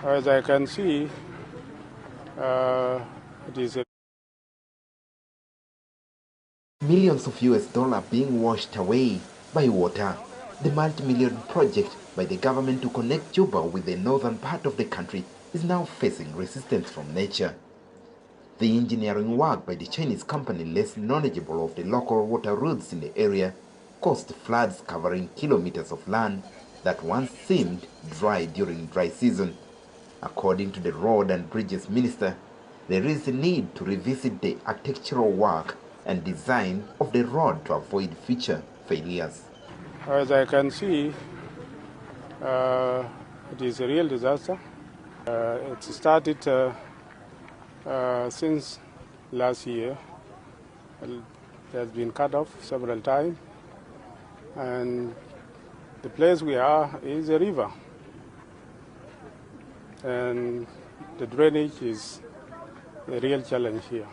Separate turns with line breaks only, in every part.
As I can see, it is
Millions of US dollars being washed away by water. The multi-million project by the government to connect Juba with the northern part of the country is now facing resistance from nature. The engineering work by the Chinese company, less knowledgeable of the local water routes in the area, caused floods covering kilometers of land that once seemed dry during dry season. According to the Road and Bridges Minister, there is a need to revisit the architectural work and design of the road to avoid future failures.
As I can see, it is a real disaster. It started since last year. It has been cut off several times, and the place we are is a river, and the drainage is a real challenge here.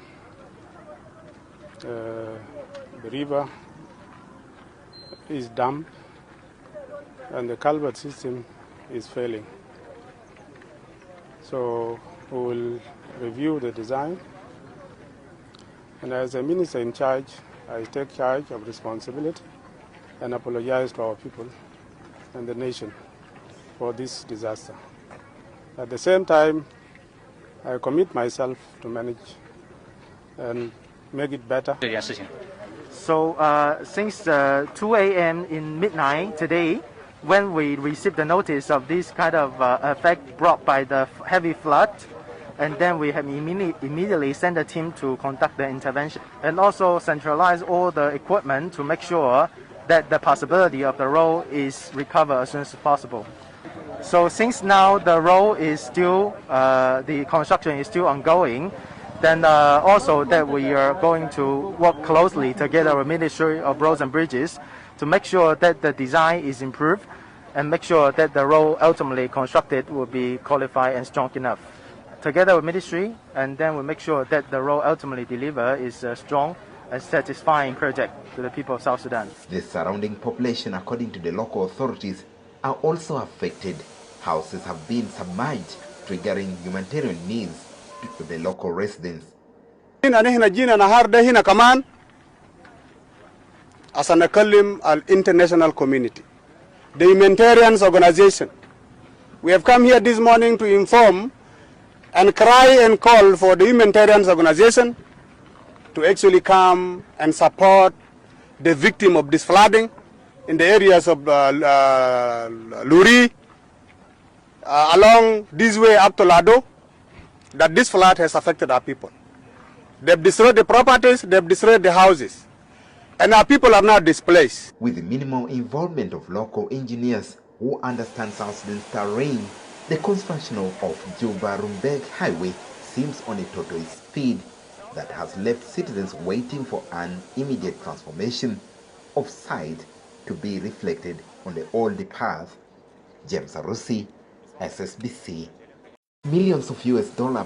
The river is damp and the culvert system is failing. So we will review the design, and as a minister in charge, I take charge of responsibility and apologize to our people and the nation for this disaster. At the same time, I commit myself to manage and make it better.
So since 2 a.m. in midnight today, when we received the notice of this kind of effect brought by the heavy flood, and then we have immediately sent a team to conduct the intervention and also centralize all the equipment to make sure that the possibility of the road is recovered as soon as possible. So since now the road is still, the construction is still ongoing, then also that we are going to work closely together with Ministry of Roads and Bridges to make sure that the design is improved and make sure that the road ultimately constructed will be qualified and strong enough. Together with Ministry, and then we make sure that the road ultimately delivered is a strong and satisfying project to the people of South Sudan.
The surrounding population, according to the local authorities, are also affected. Houses have been submerged, triggering humanitarian needs to the local residents.
As an international community, the humanitarian organization, we have come here this morning to inform and cry and call for the humanitarian organization to actually come and support the victim of this flooding in the areas of Luri, along this way up to Lado, that this flood has affected our people. They've destroyed the properties, they've destroyed the houses, and our people are now displaced.
With the minimal involvement of local engineers who understand South Sudan's terrain, the construction of Juba RUMBEK Highway seems on a tortoise speed that has left citizens waiting for an immediate transformation of site to be reflected on the old path. James Arusi, SSBC. Millions of US dollars